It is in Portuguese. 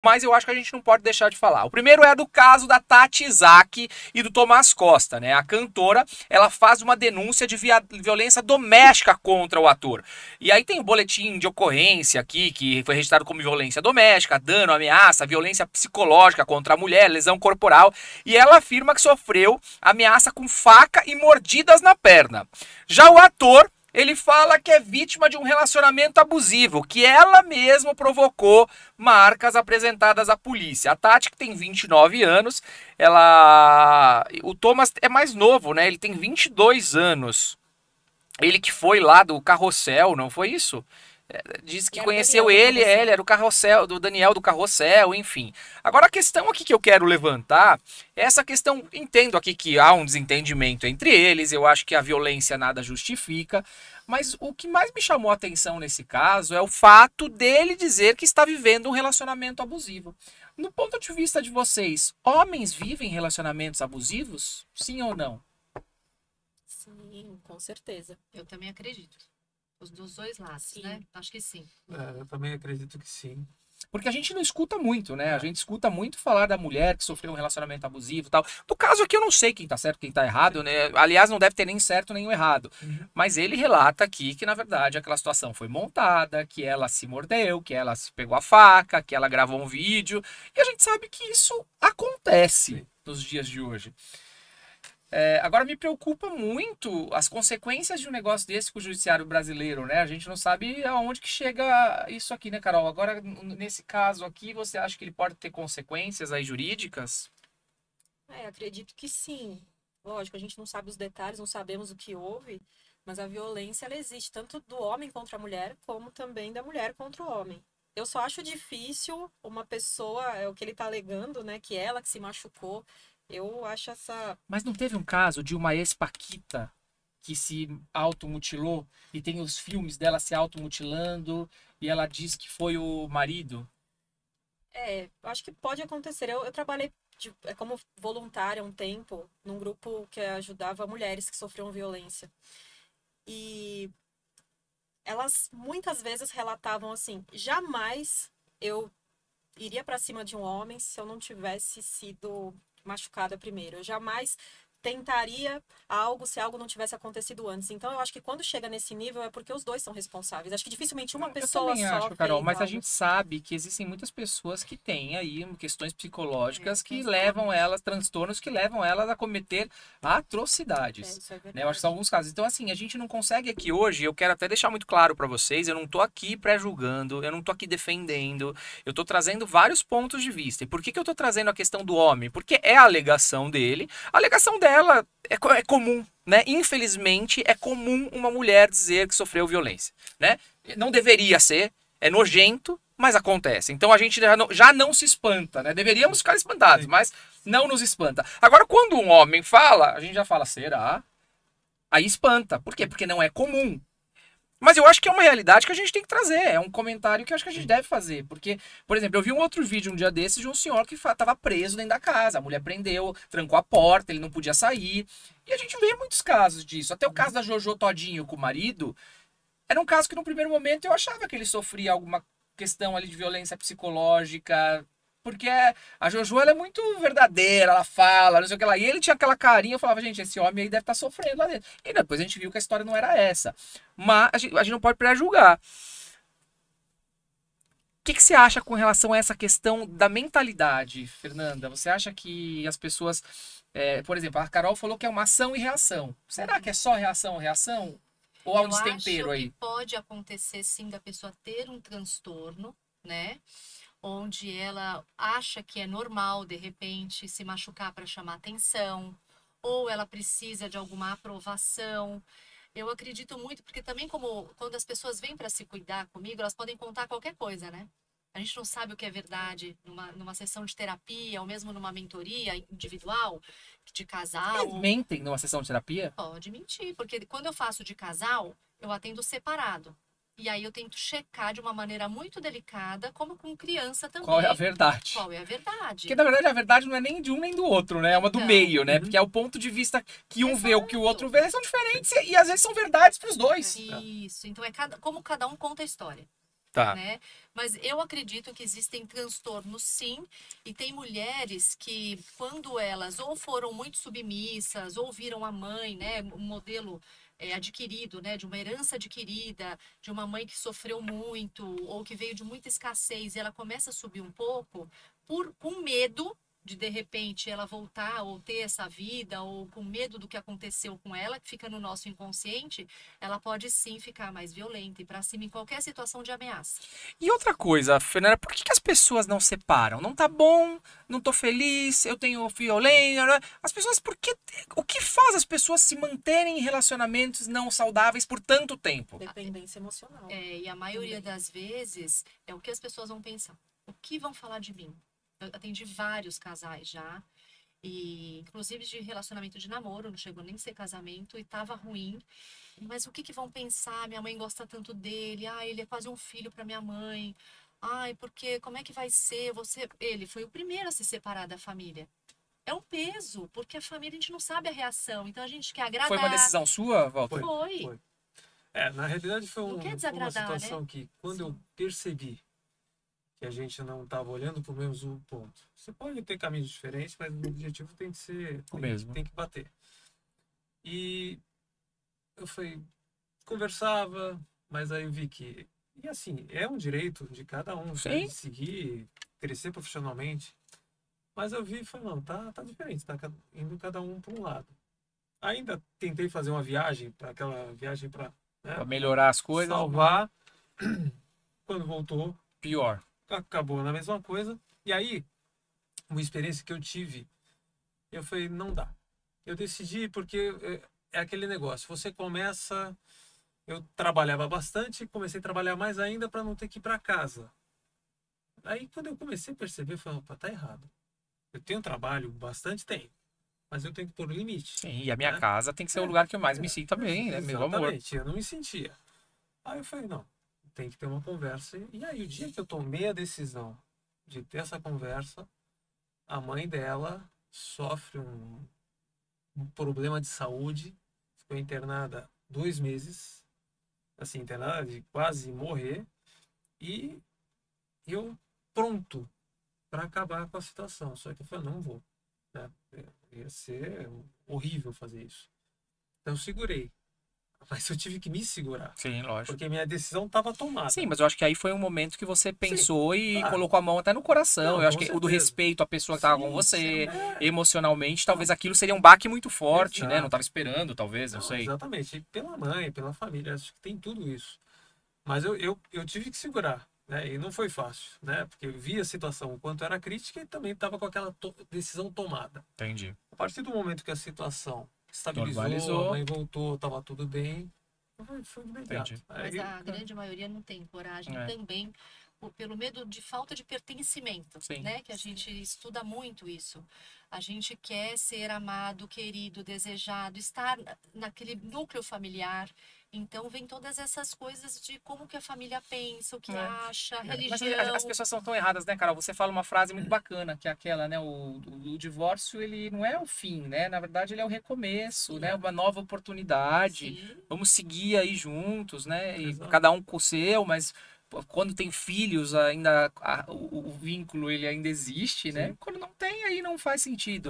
mas eu acho que a gente não pode deixar de falar. O primeiro é do caso da Tati Isaac e do Tomás Costa, né? A cantora, ela faz uma denúncia de violência doméstica contra o ator. E aí tem o boletim de ocorrência aqui, que foi registrado como violência doméstica, dano, ameaça, violência psicológica contra a mulher, lesão corporal, e ela afirma que sofreu ameaça com faca e mordidas na perna. Já o ator, ele fala que é vítima de um relacionamento abusivo, que ela mesma provocou marcas apresentadas à polícia. A Tati, que tem 29 anos, ela... O Thomas é mais novo, né? Ele tem 22 anos. Ele que foi lá do Carrossel, não foi isso? Diz que conheceu ele, ele era o Carrossel, do Daniel do Carrossel, enfim. Agora a questão aqui que eu quero levantar é essa questão, entendo aqui que há um desentendimento entre eles, eu acho que a violência nada justifica, mas o que mais me chamou a atenção nesse caso é o fato dele dizer que está vivendo um relacionamento abusivo. No ponto de vista de vocês, homens vivem relacionamentos abusivos? Sim ou não? Sim, com certeza. Eu também acredito. Os dos dois lados, sim, né? Acho que sim. Eu também acredito que sim. Porque a gente não escuta muito, né? A gente escuta muito falar da mulher que sofreu um relacionamento abusivo e tal. No caso aqui eu não sei quem tá certo, quem tá errado, né? Aliás, não deve ter nem certo nem o errado. Mas ele relata aqui que, na verdade, aquela situação foi montada, que ela se mordeu, que ela se pegou a faca, que ela gravou um vídeo. E a gente sabe que isso acontece nos dias de hoje. Agora me preocupa muito as consequências de um negócio desse com o judiciário brasileiro, né? A gente não sabe aonde que chega isso aqui, né, Carol? Agora, nesse caso aqui, você acha que ele pode ter consequências aí jurídicas? Acredito que sim. Lógico, a gente não sabe os detalhes, não sabemos o que houve, mas a violência, ela existe tanto do homem contra a mulher, como também da mulher contra o homem. Eu só acho difícil uma pessoa, é o que ele tá alegando, né, que ela que se machucou. Eu acho essa... Mas não teve um caso de uma ex-paquita que se automutilou e tem os filmes dela se automutilando e ela diz que foi o marido? Acho que pode acontecer. Eu trabalhei como voluntária um tempo num grupo que ajudava mulheres que sofriam violência. E elas muitas vezes relatavam assim: jamais eu iria para cima de um homem se eu não tivesse sido machucada primeiro. Eu jamais tentaria algo se algo não tivesse acontecido antes. Então, eu acho que quando chega nesse nível é porque os dois são responsáveis. Acho que dificilmente uma pessoa também só acho, Carol, mas a algo. gente sabe que existem muitas pessoas que têm aí questões psicológicas que levam elas, transtornos que levam elas a cometer atrocidades. Isso é Né? verdade. Eu acho que são alguns casos. Então, assim, a gente não consegue aqui hoje, eu quero até deixar muito claro para vocês, eu não tô aqui pré-julgando, eu não tô aqui defendendo, eu tô trazendo vários pontos de vista. E por que eu tô trazendo a questão do homem? Porque é a alegação dele, a alegação dela é comum, né? Infelizmente, é comum uma mulher dizer que sofreu violência, né? Não deveria ser, é nojento, mas acontece. Então a gente já não se espanta, né? Deveríamos ficar espantados, mas não nos espanta. Agora, quando um homem fala, a gente já fala, será? Aí espanta. Por quê? Porque não é comum. Mas eu acho que é uma realidade que a gente tem que trazer. É um comentário que eu acho que a gente deve fazer. Porque, por exemplo, eu vi um outro vídeo um dia desses de um senhor que estava preso dentro da casa. A mulher prendeu, trancou a porta, ele não podia sair. E a gente vê muitos casos disso. Até o caso da Jojo Todinho com o marido. Era um caso que no primeiro momento eu achava que ele sofria alguma questão ali de violência psicológica. Porque a Jojo, ela é muito verdadeira, ela fala, não sei o que lá. E ele tinha aquela carinha, eu falava, gente, esse homem aí deve estar sofrendo lá dentro. E depois a gente viu que a história não era essa. Mas a gente não pode pré-julgar. O que você acha com relação a essa questão da mentalidade, Fernanda? Você acha que as pessoas... por exemplo, a Carol falou que é uma ação e reação. Será que é só reação ou reação? Ou há um destempero aí? Eu acho que pode acontecer, sim, da pessoa ter um transtorno, né? Onde ela acha que é normal, de repente, se machucar para chamar atenção, ou ela precisa de alguma aprovação. Eu acredito muito, porque também como quando as pessoas vêm para se cuidar comigo, elas podem contar qualquer coisa, né? A gente não sabe o que é verdade numa sessão de terapia, ou mesmo numa mentoria individual, de casal. Eles mentem numa sessão de terapia? Pode mentir, porque quando eu faço de casal, eu atendo separado. E aí eu tento checar de uma maneira muito delicada, como com criança também. Qual é a verdade? Qual é a verdade? Porque, na verdade, a verdade não é nem de um nem do outro, né? É uma do meio, né? Porque é o ponto de vista que um vê, o que o outro vê, são diferentes e às vezes são verdades para os dois. Isso. Então é como cada um conta a história. Tá. né? Mas eu acredito que existem transtornos, sim, e tem mulheres que, quando elas ou foram muito submissas, ou viram a mãe, né, um modelo adquirido, né, de uma herança adquirida, de uma mãe que sofreu muito, ou que veio de muita escassez, e ela começa a subir um pouco, com medo de repente ela voltar ou ter essa vida, ou com medo do que aconteceu com ela, que fica no nosso inconsciente, ela pode sim ficar mais violenta e para cima em qualquer situação de ameaça. E outra coisa, Fernanda, por que as pessoas não separam? Não tá bom, não tô feliz, eu tenho violência. Né? As pessoas, o que faz as pessoas se manterem em relacionamentos não saudáveis por tanto tempo? Dependência emocional. E a maioria das vezes é o que as pessoas vão pensar. O que vão falar de mim? Eu atendi vários casais já, e inclusive de relacionamento de namoro, não chegou nem a ser casamento, e tava ruim. Mas o que vão pensar? Minha mãe gosta tanto dele, ele é quase um filho para minha mãe. Porque como é que vai ser? Ele foi o primeiro a se separar da família. É um peso, porque a família a gente não sabe a reação, então a gente quer agradar. Foi uma decisão sua, Walter? Foi. Na realidade foi Não quer uma desagradar, situação né? que, quando eu percebi que a gente não estava olhando para o mesmo ponto. Você pode ter caminhos diferentes, mas o objetivo tem que ser O mesmo. Tem que bater. E eu conversava, mas aí eu vi que, e assim, é um direito de cada um, Sim. de seguir, crescer profissionalmente. Mas eu vi e falei, não, tá diferente, tá indo cada um para um lado. Ainda tentei fazer uma viagem, aquela viagem para Pra melhorar as coisas? salvar. Quando voltou, Pior. acabou na mesma coisa. E aí, uma experiência que eu tive, eu falei, não dá. Eu decidi porque é aquele negócio. Você começa... Eu trabalhava bastante, comecei a trabalhar mais ainda para não ter que ir para casa. Aí, quando eu comecei a perceber, eu falei, opa, tá errado. Eu tenho trabalho, bastante tempo, mas eu tenho que pôr o limite. Sim, e a minha né? casa tem que ser o lugar que eu mais me sinto bem, né? Meu amor. Exatamente, eu não me sentia. Aí eu falei, não, tem que ter uma conversa. E aí, o dia que eu tomei a decisão de ter essa conversa, a mãe dela sofre um problema de saúde, ficou internada 2 meses, assim, internada de quase morrer, e eu pronto para acabar com a situação. Só que eu falei, não vou, né? Ia ser horrível fazer isso. Então eu segurei. Mas eu tive que me segurar. Sim, lógico. Porque minha decisão estava tomada. Sim, mas eu acho que aí foi um momento que você pensou e claro. colocou a mão até no coração. Não, eu acho com que o do certeza. respeito à pessoa que estava com Sim, você, sim, emocionalmente, talvez aquilo seria um baque muito forte, né? Exato. Não estava esperando, talvez, não sei. Exatamente. E pela mãe, pela família, acho que tem tudo isso. Mas eu tive que segurar, né? E não foi fácil, né? Porque eu vi a situação, o quanto era crítica, e também estava com aquela decisão tomada. Entendi. A partir do momento que a situação estabilizou, Normalizou. a mãe voltou, estava tudo bem, foi imediato. Entendi. Mas Aí, a grande maioria não tem coragem É. também, pelo medo de falta de pertencimento, Sim. né? Que a gente estuda muito isso. A gente quer ser amado, querido, desejado, estar naquele núcleo familiar. Então, vem todas essas coisas de como que a família pensa, o que acha, Mas religião. as pessoas são tão erradas, né, Carol? Você fala uma frase muito bacana, que é aquela, né? O divórcio, ele não é o fim, né? Na verdade, ele é o recomeço, né? Uma nova oportunidade. Sim. Vamos seguir aí juntos, né? E Exato. cada um com o seu, mas quando tem filhos, ainda o vínculo ele ainda existe, né? Sim. Quando não tem, aí não faz sentido.